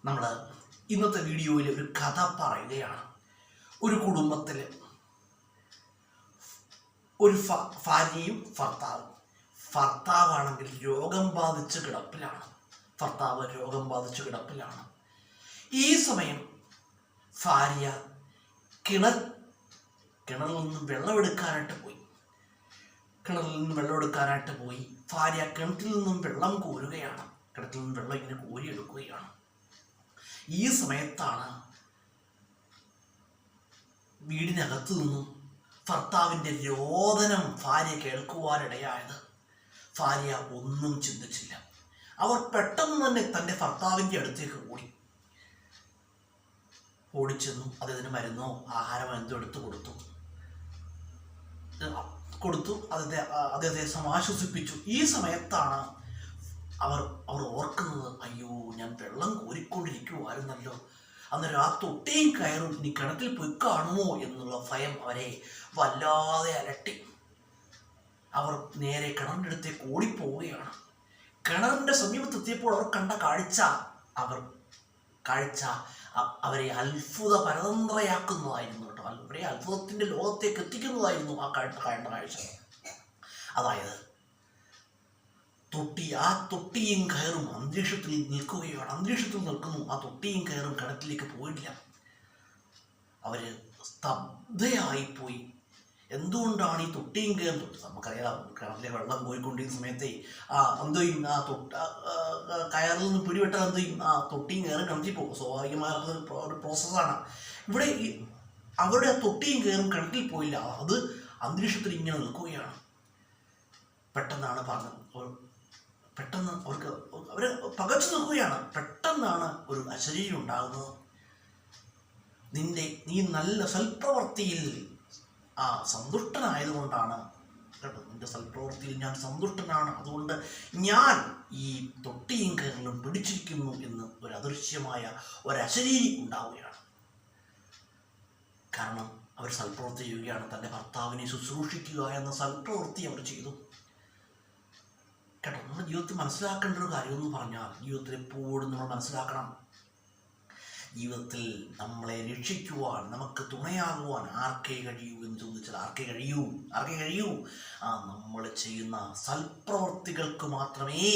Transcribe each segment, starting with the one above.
നമ്മൾ ഇന്നത്തെ വീഡിയോയിൽ ഒരു കഥ പറയുകയാണ്. ഒരു കുടുംബത്തിൽ ഒരു ഭാര്യയും ഭർത്താവാണെങ്കിൽ രോഗം ബാധിച്ച് കിടപ്പിലാണ്. ഈ സമയം ഭാര്യ കിണറിൽ നിന്ന് വെള്ളമെടുക്കാനായിട്ട് പോയി. ഭാര്യ കിണറ്റിൽ നിന്നും വെള്ളം കോരുകയാണ്. കിണറ്റിൽ നിന്ന് വെള്ളം ഇങ്ങനെ കോരിയെടുക്കുകയാണ്. ഈ സമയത്താണ് വീടിനകത്തു നിന്നും ഭർത്താവിൻ്റെ രോദനം ഭാര്യ കേൾക്കുവാനിടയായത്. ഭാര്യ ഒന്നും ചിന്തിച്ചില്ല. അവർ പെട്ടെന്ന് തന്നെ തൻ്റെ ഭർത്താവിൻ്റെ അടുത്തേക്ക് ഓടിച്ചെന്നു. അദ്ദേഹത്തിന് മരുന്നോ ആഹാരമോ എന്തോ എടുത്തു കൊടുത്തു അദ്ദേഹത്തെ സമാശ്വസിപ്പിച്ചു. ഈ സമയത്താണ് അവർ ഓർക്കുന്നത്, അയ്യോ, ഞാൻ വെള്ളം കോരിക്കൊണ്ടിരിക്കുമായിരുന്നല്ലോ, അന്നേരം ആ തൊട്ടിയും കയറും ഇനി കിണറ്റിൽ പോയി കാണുമോ എന്നുള്ള ഭയം അവരെ വല്ലാതെ അലട്ടി. അവർ നേരെ കിണറിൻ്റെ അടുത്തേക്ക് ഓടിപ്പോവുകയാണ്. കിണറിൻ്റെ സമീപത്തെത്തിയപ്പോൾ അവർ കണ്ട കാഴ്ച അവരെ അത്ഭുത പരതന്ത്രയാക്കുന്നതായിരുന്നു കേട്ടോ. അവരെ അത്ഭുതത്തിൻ്റെ ലോകത്തേക്ക് എത്തിക്കുന്നതായിരുന്നു ആ കാഴ്ച. അതായത് തൊട്ടിയും കയറും അന്തരീക്ഷത്തിൽ നിൽക്കുന്നു. ആ തൊട്ടിയും കയറും കിണറ്റിലേക്ക് പോയിട്ടില്ല. അവര് സ്തബ്ധയായിപ്പോയി. എന്തുകൊണ്ടാണ് ഈ തൊട്ടിയും കയറും? നമുക്കറിയാം, കിണറ്റിലെ വെള്ളം പോയിക്കൊണ്ടിരുന്ന സമയത്തെ കയറിൽ നിന്ന് പിടിവിട്ടാൽ ആ തൊട്ടിയും കയറും കിണറ്റിൽ പോകും. സ്വാഭാവികമായ ഒരു പ്രോസസ്സാണ്. ഇവിടെ അവരുടെ തൊട്ടിയും കയറും കിണറ്റിൽ പോയില്ല. അത് അന്തരീക്ഷത്തിൽ ഇങ്ങനെ നിൽക്കുകയാണ്. പെട്ടെന്ന് അവര് പകച്ചു നിൽക്കുകയാണ്. പെട്ടെന്നാണ് ഒരു അശരീരി ഉണ്ടാകുന്നത്. നീ നല്ല സൽപ്രവൃത്തിയിൽ സന്തുഷ്ടനായതുകൊണ്ടാണ് കേട്ടോ. നിന്റെ സൽപ്രവൃത്തിയിൽ ഞാൻ സന്തുഷ്ടനാണ്, അതുകൊണ്ട് ഞാൻ ഈ തൊട്ടിയും കയറിലും പിടിച്ചിരിക്കുന്നു എന്ന് ഒരു അദൃശ്യമായ ഒരശരീരി ഉണ്ടാവുകയാണ്. കാരണം അവർ സൽപ്രവൃത്തി ചെയ്യുകയാണ്. തൻ്റെ ഭർത്താവിനെ ശുശ്രൂഷിക്കുക എന്ന സൽപ്രവൃത്തി അവർ ചെയ്തു കേട്ടോ. നമ്മുടെ ജീവിതത്തിൽ മനസ്സിലാക്കേണ്ട ഒരു കാര്യം എന്ന് പറഞ്ഞാൽ, ജീവിതത്തിൽ എപ്പോഴും നമ്മൾ മനസ്സിലാക്കണം, ജീവിതത്തിൽ നമ്മളെ രക്ഷിക്കുവാൻ, നമുക്ക് തുണയാകുവാൻ ആർക്കേ കഴിയൂ എന്ന് ചോദിച്ചാൽ ആർക്കേ കഴിയൂ? നമ്മൾ ചെയ്യുന്ന സൽപ്രവർത്തികൾക്ക് മാത്രമേ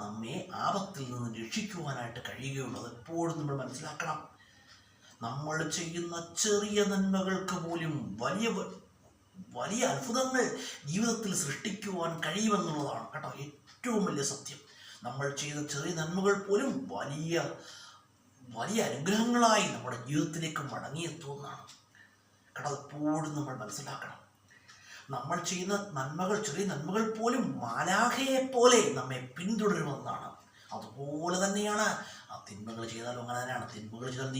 നമ്മെ ആപത്തിൽ നിന്ന് രക്ഷിക്കുവാനായിട്ട് കഴിയുകയുള്ളൂ. എപ്പോഴും നമ്മൾ മനസ്സിലാക്കണം. നമ്മൾ ചെയ്യുന്ന ചെറിയ നന്മകൾക്ക് പോലും വലിയ അത്ഭുതങ്ങൾ ജീവിതത്തിൽ സൃഷ്ടിക്കുവാൻ കഴിയുമെന്നുള്ളതാണ് കേട്ടോ ഏറ്റവും വലിയ സത്യം. നമ്മൾ ചെയ്ത ചെറിയ നന്മകൾ പോലും വലിയ അനുഗ്രഹങ്ങളായി നമ്മുടെ ജീവിതത്തിലേക്ക് മടങ്ങിയെത്തുമെന്നാണ് കേട്ടോ. എപ്പോഴും നമ്മൾ മനസ്സിലാക്കണം. നമ്മൾ ചെയ്യുന്ന ചെറിയ നന്മകൾ പോലും മാലാഖയെ പോലെ നമ്മെ പിന്തുടരുമെന്നാണ്. അതുപോലെ തന്നെയാണ് തിന്മകൾ ചെയ്താലും അങ്ങനെ തന്നെയാണ്. തിന്മകൾ ചെയ്താൽ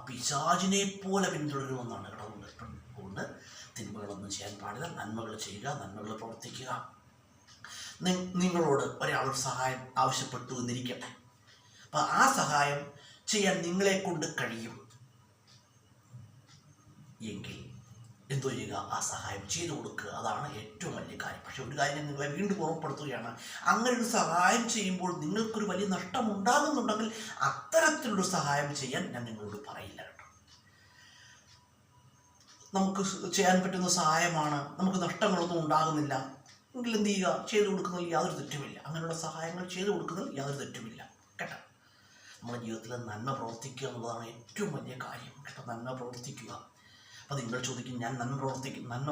പിശാചിനെ പോലെ പിന്തുടരുമെന്നാണ് കേട്ടോ. അതുകൊണ്ട് തിന്മകളൊന്നും ചെയ്യാൻ പാടില്ല. നന്മകൾ ചെയ്യുക, നന്മകൾ പ്രവർത്തിക്കുക. നിങ്ങളോട് ഒരാളൊരു സഹായം ആവശ്യപ്പെട്ടു എന്നിരിക്കട്ടെ. അപ്പം ആ സഹായം ചെയ്യാൻ നിങ്ങളെ കൊണ്ട് കഴിയും എങ്കിൽ എന്തോ ചെയ്യുക, ആ സഹായം ചെയ്തു കൊടുക്കുക. അതാണ് ഏറ്റവും വലിയ കാര്യം. പക്ഷെ ഒരു കാര്യം ഞാൻ നിങ്ങളെ വീണ്ടും ഓർമ്മപ്പെടുത്തുകയാണ്, അങ്ങനെ ഒരു സഹായം ചെയ്യുമ്പോൾ നിങ്ങൾക്കൊരു വലിയ നഷ്ടം ഉണ്ടാകുന്നുണ്ടെങ്കിൽ അത്തരത്തിലൊരു സഹായം ചെയ്യാൻ ഞാൻ നിങ്ങളോട് പറയില്ല കേട്ടോ. നമുക്ക് ചെയ്യാൻ പറ്റുന്ന സഹായമാണ്, നമുക്ക് നഷ്ടങ്ങളൊന്നും ഉണ്ടാകുന്നില്ല എങ്കിൽ എന്ത് ചെയ്യുക, ചെയ്തു കൊടുക്കുന്നതിൽ യാതൊരു തെറ്റുമില്ല. അങ്ങനെയുള്ള സഹായങ്ങൾ ചെയ്തു കൊടുക്കുന്നതിൽ യാതൊരു തെറ്റുമില്ല കേട്ടോ. നമ്മുടെ ജീവിതത്തിൽ നന്മ പ്രവർത്തിക്കുക എന്നുള്ളതാണ് ഏറ്റവും വലിയ കാര്യം കേട്ടോ. നന്മ പ്രവർത്തിക്കുക. അപ്പോൾ നിങ്ങൾ ചോദിക്കും, ഞാൻ നന്മ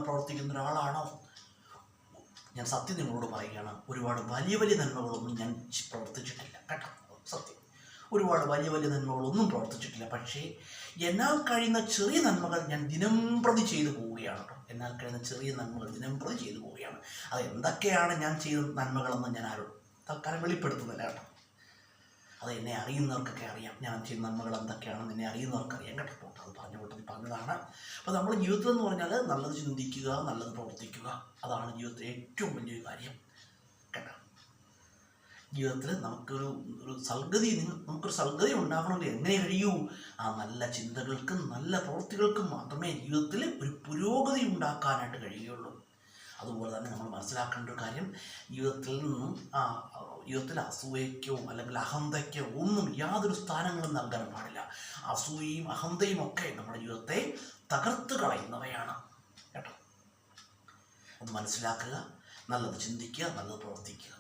പ്രവർത്തിക്കുന്ന ഒരാളാണോ? ഞാൻ സത്യം നിങ്ങളോട് പറയുകയാണ്, ഒരുപാട് വലിയ നന്മകളൊന്നും ഞാൻ പ്രവർത്തിച്ചിട്ടില്ല കേട്ടോ. സത്യം, ഒരുപാട് വലിയ നന്മകളൊന്നും പ്രവർത്തിച്ചിട്ടില്ല. പക്ഷേ എന്നാൽ കഴിയുന്ന ചെറിയ നന്മകൾ ഞാൻ ദിനം പ്രതി ചെയ്തു പോവുകയാണ് കേട്ടോ. എന്നാൽ കഴിയുന്ന ചെറിയ നന്മകൾ ദിനം പ്രതി ചെയ്തു പോവുകയാണ്. അത് എന്തൊക്കെയാണ് ഞാൻ ചെയ്ത നന്മകളെന്ന് ഞാൻ ആരോടും തൽക്കാലം വെളിപ്പെടുത്തുന്നില്ല കേട്ടോ. അത് എന്നെ അറിയുന്നവർക്കൊക്കെ അറിയാം. ഞാൻ ചെയ്യുന്ന നന്മകൾ എന്തൊക്കെയാണെന്ന് എന്നെ അറിയുന്നവർക്ക് അറിയാം കേട്ടോ. അത് പറഞ്ഞതാണ്. അപ്പോൾ നമ്മുടെ ജീവിതത്തിൽ എന്ന് പറഞ്ഞാൽ നല്ലത് ചിന്തിക്കുക, നല്ലത് പ്രവർത്തിക്കുക. അതാണ് ജീവിതത്തിലെ ഏറ്റവും വലിയൊരു കാര്യം കേട്ടോ. ജീവിതത്തിൽ നമുക്കൊരു സൽഗതി ഉണ്ടാകണമെങ്കിൽ എങ്ങനെ കഴിയൂ? ആ നല്ല ചിന്തകൾക്കും നല്ല പ്രവൃത്തികൾക്കും മാത്രമേ ജീവിതത്തിൽ ഒരു പുരോഗതി ഉണ്ടാക്കാനായിട്ട് കഴിയുകയുള്ളൂ. അതുപോലെ തന്നെ നമ്മൾ മനസ്സിലാക്കേണ്ട ഒരു കാര്യം, ജീവിതത്തിൽ നിന്നും ജീവിതത്തിൽ അസൂയയ്ക്കോ അല്ലെങ്കിൽ അഹന്തയ്ക്കോ ഒന്നും യാതൊരു സ്ഥാനങ്ങളും നൽകാൻ പാടില്ല. അസൂയയും അഹന്തയും ഒക്കെ നമ്മുടെ ജീവിതത്തെ തകർത്ത് കളയുന്നവയാണ് കേട്ടോ. ഒന്ന് മനസ്സിലാക്കുക, നല്ലത് ചിന്തിക്കുക, നല്ലത് പ്രവർത്തിക്കുക.